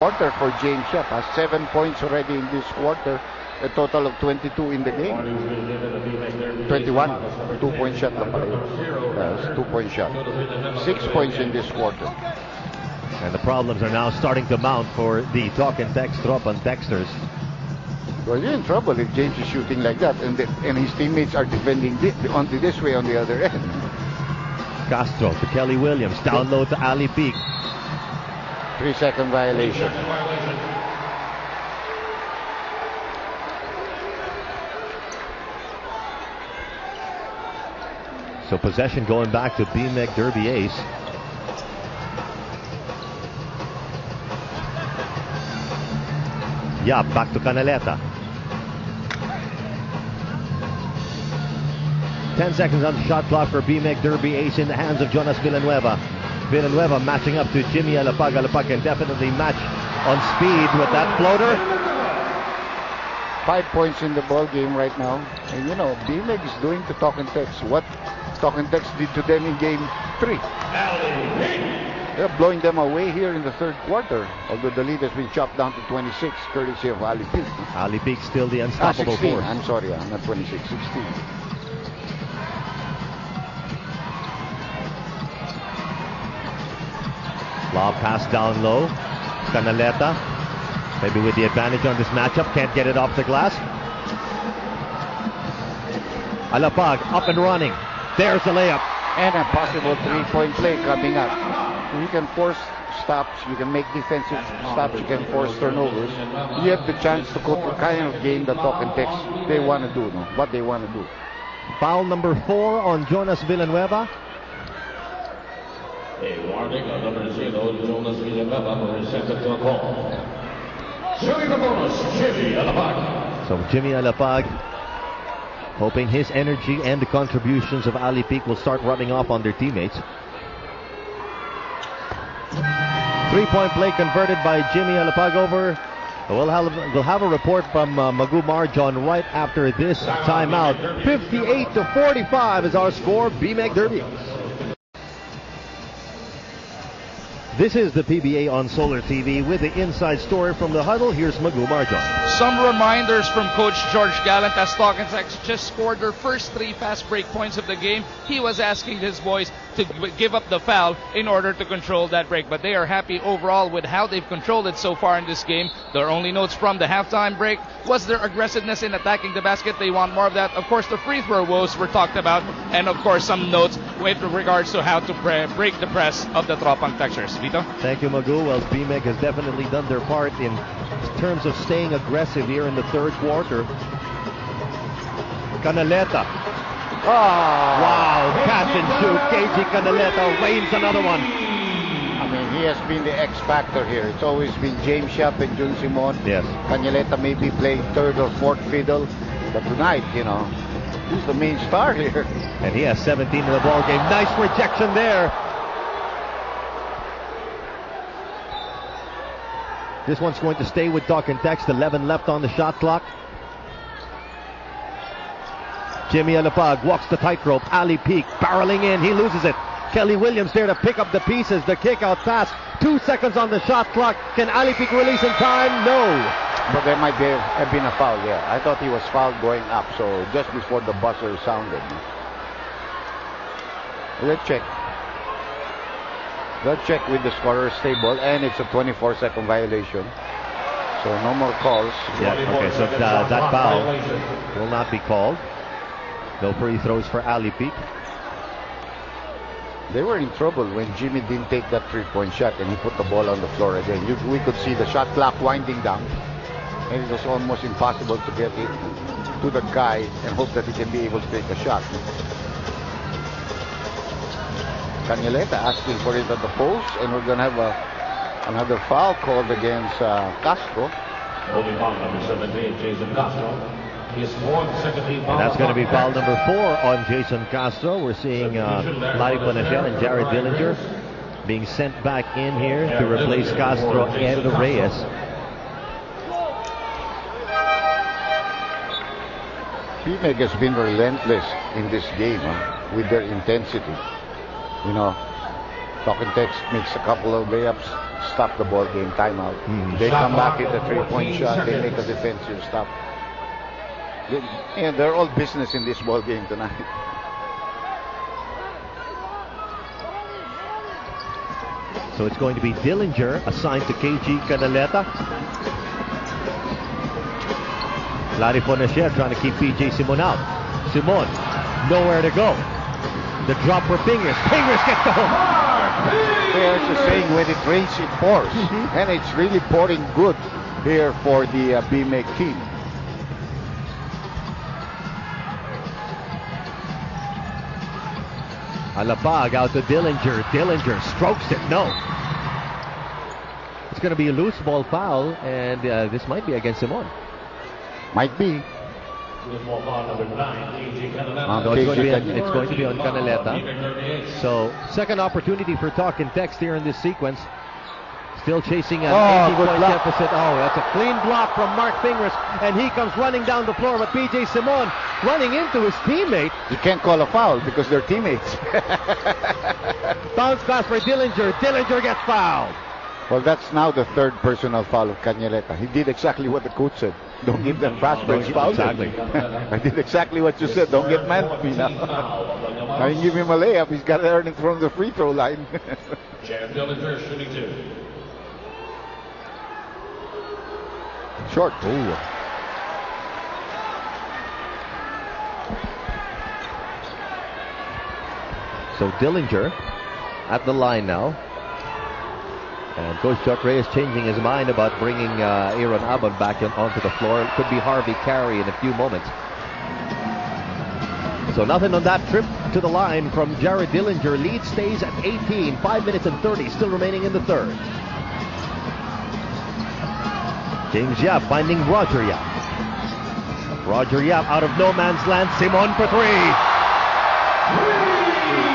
quarter for James Yap. Has 7 points already in this quarter. A total of 22 in the game. 21. 2-point shot lang pala. Yes, 2-point shot. 6 points in this quarter. And the problems are now starting to mount for the Talk and Text Tropan Texters. Well, you're in trouble if James is shooting like that, and his teammates are defending this way on the other end. Castro to Kelly Williams, down low to Ali Peak. 3-second violation. So possession going back to BMEC Derby Ace. Yap back to Canaleta. 10 seconds on the shot clock for BMEC Derby Ace in the hands of Jonas Villanueva. Villanueva matching up to Jimmy Alapag. Alapag can definitely match on speed with that floater. 5 points in the ball game right now. And you know, BMEC is doing to Talk and Text what Talk and Text did to them in game 3. They're blowing them away here in the third quarter. Although the lead has been chopped down to 26, courtesy of Ali Peak. Ali Peak still the unstoppable 16. force. I'm sorry, not 26, 16. Lob pass down low. Canaleta, maybe with the advantage on this matchup, can't get it off the glass. Alapag up and running. There's the layup. And a possible 3-point play coming up. You can force stops, you can make defensive stops, you can force turnovers. You have the chance to go to the kind of game that Talk and Text they want to do, what they want to do. Foul number 4 on Jonas Villanueva. A warning on number 0, Jonas Villanueva, for his second to a call. Shooting the bonus, Jimmy Alapag. So Jimmy Alapag hoping his energy and the contributions of Ali Peak will start rubbing off on their teammates. 3-point play converted by Jimmy Alapag over. We'll have a report from Magoo Marjon right after this timeout. 58-45 is our score. BMEC Derby. This is the PBA on Solar TV with the inside story from the huddle. Here's Magoo Marjon. Some reminders from Coach George Gallant as Talk and Text just scored their first 3 fast break points of the game. He was asking his boys to give up the foul in order to control that break, but they are happy overall with how they've controlled it so far in this game. Their only notes from the halftime break was their aggressiveness in attacking the basket. They want more of that. Of course, the free throw woes were talked about, and of course some notes with regards to how to break the press of the Tropang Texters. Vito? Thank you, Magoo. Well, BMEC has definitely done their part in terms of staying aggressive here in the third quarter. Canaleta. Oh, wow, catch and shoot. KG Canaleta rains another one. I mean, he has been the X factor here. It's always been James Yap and Jun Simon. Yes. Canaleta maybe playing third or fourth fiddle, but tonight, you know, he's the main star here. And he has 17 in the ball game. Nice rejection there. This one's going to stay with Talk and Text. 11 left on the shot clock. Jimmy Alapag walks the tightrope. Ali Peak barreling in. He loses it. Kelly Williams there to pick up the pieces. The kick out pass. 2 seconds on the shot clock. Can Ali Peak release in time? No. But there might have been a foul, yeah. I thought he was fouled going up, so just before the buzzer sounded. Let's check. Let's check with the scorer's table, and it's a 24-second violation. So no more calls. Yeah, okay, so that foul will not be called. No free throws for Ali Peak. They were in trouble when Jimmy didn't take that 3-point shot and he put the ball on the floor again. We could see the shot clock winding down, and it was almost impossible to get it to the guy and hope that he can be able to take a shot. Canaleta asking for it at the post, and we're going to have another foul called against Castro. Holding foul number 17, Jason Castro. His fourth second team foul. And that's going to be foul number 4 on Jason Castro. We're seeing Larry Panachel and Jared Dillinger being sent back in here to replace Castro and Reyes. BMEC has been relentless in this game with their intensity. You know, Talking Text makes a couple of layups, stop the ball game, timeout. They come back with a 3-point shot, they make a defensive stop. And they're all business in this ball game tonight. So it's going to be Dillinger assigned to KG Canaleta. Larry Fonacier trying to keep PJ Simon out. Simon, nowhere to go. The drop for Pingers. Pingers gets the hook. There's a saying, when it rains, it pours. And it's really pouring good here for the BMEG team. Alapag out to Dillinger. Dillinger strokes it. No. It's going to be a loose ball foul, and this might be against Simon. Might be. No, it's going to be on Canaleta. So, second opportunity for Talk and Text here in this sequence. Still chasing an 18-point deficit. Oh, that's a clean block from Mark Fingers, and he comes running down the floor with PJ Simon running into his teammate. You can't call a foul because they're teammates. Bounce pass for Dillinger. Dillinger gets fouled. Well, that's now the third personal foul of Canaleta. He did exactly what the coach said. Don't give them fast breaks foul. Exactly. I did exactly what you said. Don't get mad at me now. I didn't give him a layup. He's got to earn it from the free throw line. Dillinger shooting 2. Short. Ooh. So Dillinger at the line now. And Coach Chuck Reyes changing his mind about bringing Aaron Aban back onto the floor. It could be Harvey Carey in a few moments. So nothing on that trip to the line from Jared Dillinger. Lead stays at 18. 5 minutes and 30 still remaining in the third. James Yap finding Roger Yap. Roger Yap out of no man's land. Simon for 3.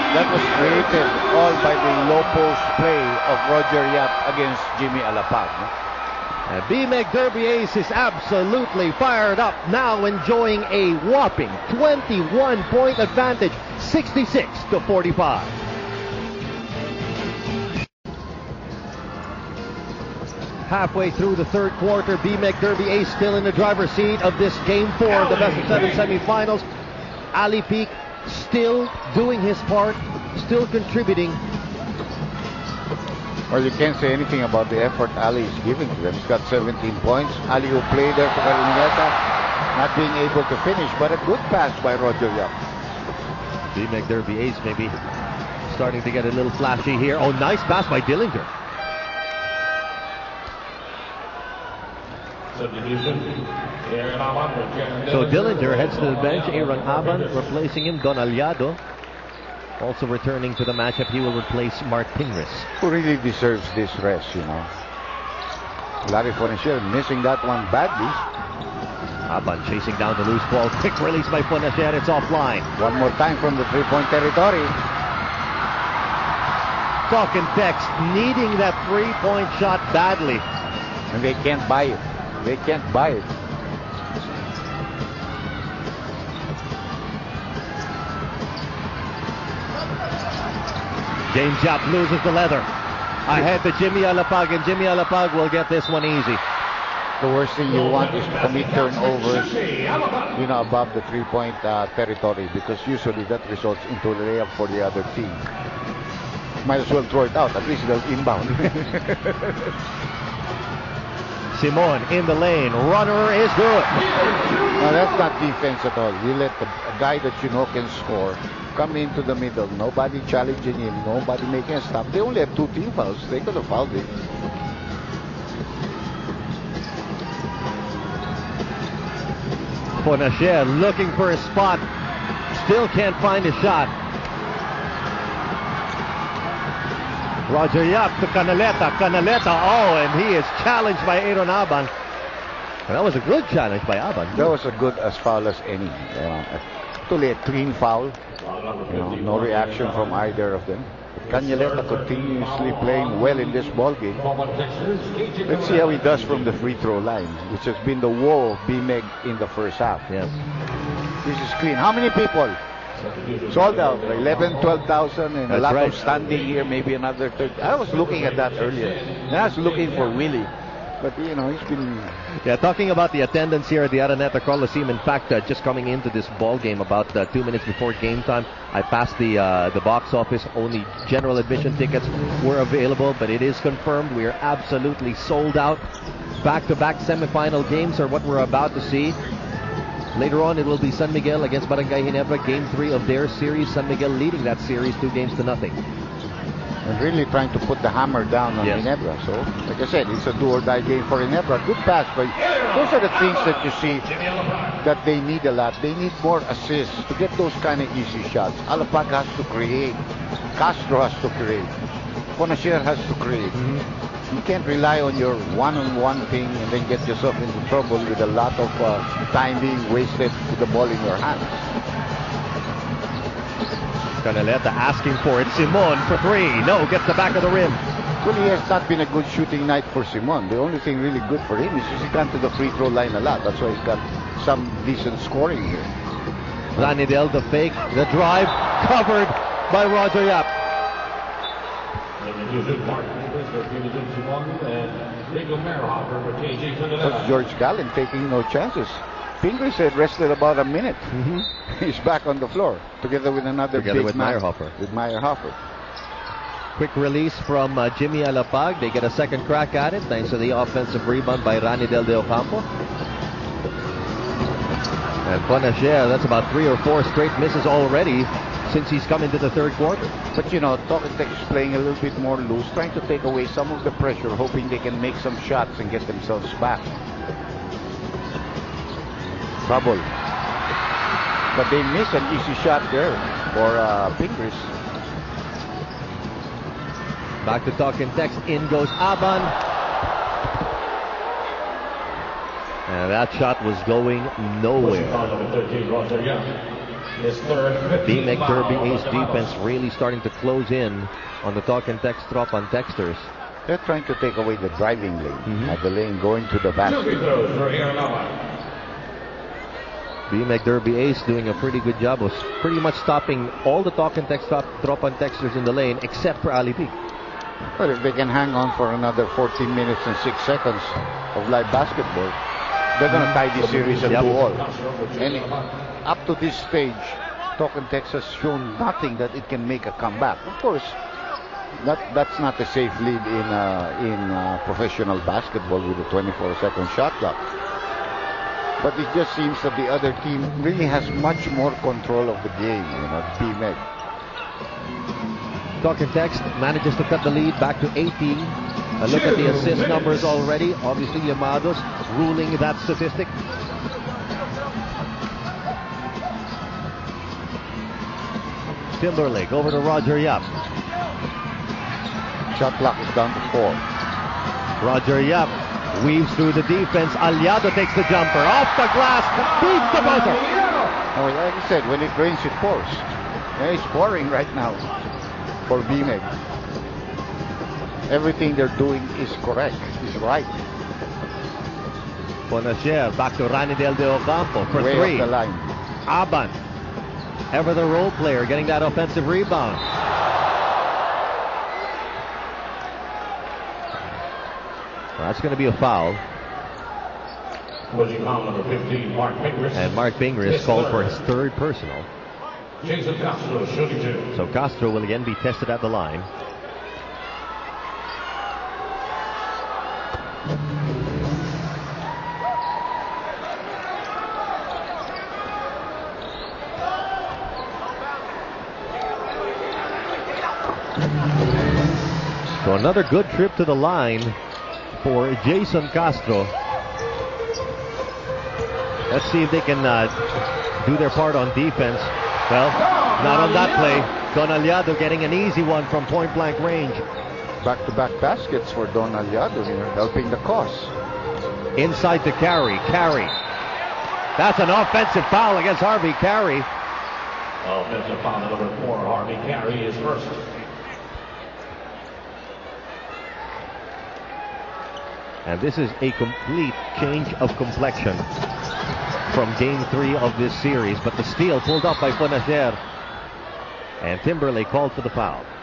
That was created all by the low post play of Roger Yap against Jimmy Alapag. And BMEG Derby Ace is absolutely fired up, now enjoying a whopping 21-point advantage, 66-45. Halfway through the third quarter, BMEG Derby Ace still in the driver's seat of this Game 4 of the Best of 7 semifinals. Ali Peak still doing his part, still contributing. Well, you can't say anything about the effort Ali is giving to them. He's got 17 points. Ali who played there for Carineta, not being able to finish, but a good pass by Roger Yap. BMEG Derby Ace maybe starting to get a little flashy here. Oh, nice pass by Dillinger. So Dillinger heads to the bench. Aaron Aban replacing him. Don Aliado also returning to the matchup. He will replace Mark Pingris. Who really deserves this rest, you know. Larry Fonacier missing that one badly. Aban chasing down the loose ball. Quick release by Fonacier. It's offline. One more time from the three-point territory. Talk and Text needing that three-point shot badly. And they can't buy it. They can't buy it. James Yap loses the leather. Ahead to Jimmy Alapag, and Jimmy Alapag will get this one easy. The worst thing you want is to commit turnovers, you know, above the three-point territory, because usually that results into a layup for the other team. Might as well throw it out. At least they'll inbound. Simon in the lane. Runner is good. Now that's not defense at all. You let a guy that you know can score come into the middle. Nobody challenging him. Nobody making a stop. They only have 2 team fouls. They could have fouled it. Fonacier looking for a spot. Still can't find a shot. Roger Yap to Canaleta. Canaleta, oh, and he is challenged by Aaron Aban. And that was a good challenge by Aban. That was a good as foul as any. Actually a clean foul. You know, no reaction from either of them. Canaleta continuously playing well in this ball game. Let's see how he does from the free throw line, which has been the woe of BMEG in the first half. Yes. This is clean. How many people? Sold out. 11, 12,000 and a That's lot right. of standing here, maybe another 30. I was looking at that earlier. And I was looking for Willie. But, you know, he's been... Yeah, talking about the attendance here at the Araneta Coliseum. In fact, just coming into this ball game about 2 minutes before game time, I passed the box office. Only general admission tickets were available, but it is confirmed we are absolutely sold out. Back-to-back semifinal games are what we're about to see. Later on, it will be San Miguel against Barangay Ginebra, Game 3 of their series. San Miguel leading that series 2-0. And really trying to put the hammer down on Yes. Ginebra. So, like I said, it's a do-or-die game for Ginebra. Good pass, but those are the things that you see that they need a lot. They need more assists to get those kind of easy shots. Alapag has to create. Castro has to create. Ponasher has to create. You can't rely on your one-on-one thing and then get yourself into trouble with a lot of time being wasted with the ball in your hands. Canaleta asking for it. Simon for 3. No, gets the back of the rim. Well, he has not been a good shooting night for Simon. The only thing really good for him is he's gone to the free throw line a lot. That's why he's got some decent scoring here. Ranidel, the fake, the drive, covered by Roger Yap. That's George Gallen taking no chances. Pingris had rested about a minute. He's back on the floor together with another Together big with man, Meyerhofer. With Meyerhofer. Quick release from Jimmy Alapag. They get a second crack at it thanks to the offensive rebound by Ranidel de Ocampo. And Ponasher, that's about 3 or 4 straight misses already since he's come into the third quarter. But you know, Tocantec is playing a little bit more loose, trying to take away some of the pressure, hoping they can make some shots and get themselves back. Trouble. But they miss an easy shot there for Pingris. Back to Tocantec. In goes Aban. And that shot was going nowhere. BMEC Derby Ace defense really starting to close in on the Tocantec Tropan Texters. They're trying to take away the driving lane. The lane going to the basket. BMEC Derby Ace doing a pretty good job of pretty much stopping all the Tocantec Tropan Texters in the lane except for Alipig. Well, if they can hang on for another 14 minutes and 6 seconds of live basketball, they're going to tie this series at 2-all. And up to this stage, Tocantec has shown nothing that it can make a comeback. Of course, that's not a safe lead in professional basketball with a 24-second shot clock. But it just seems that the other team really has much more control of the game, BMEC. Tocantec manages to cut the lead back to 18. A look at the assist numbers already. Obviously, Llamados ruling that statistic. Timberlake over to Roger Yap. Shot clock is down to 4. Roger Yap weaves through the defense. Aliado takes the jumper. Off the glass. Beats the buzzer. Oh, like I said, when it rains, it pours. Yeah, it's pouring right now for BMEC. Everything they're doing is correct, is right. Ponasher back to Ranidel de Ocampo for Way 3. off the line. Aban, ever the role player, getting that offensive rebound. Well, that's going to be a foul. Number 15, Mark Pingris. And Mark Pingris called for his third personal. Jason Castro shooting 2. So Castro will again be tested at the line. So another good trip to the line for Jason Castro. Let's see if they can do their part on defense. Well, not on that play. Don Aliado getting an easy one from point-blank range. Back-to-back baskets for Don Aliado here, helping the cause. Inside to Carey. Carey. That's an offensive foul against Harvey Carey. Offensive foul number 4, Harvey Carey is first. And this is a complete change of complexion from Game 3 of this series. But the steal pulled up by Ponasher And Timberlake called for the foul.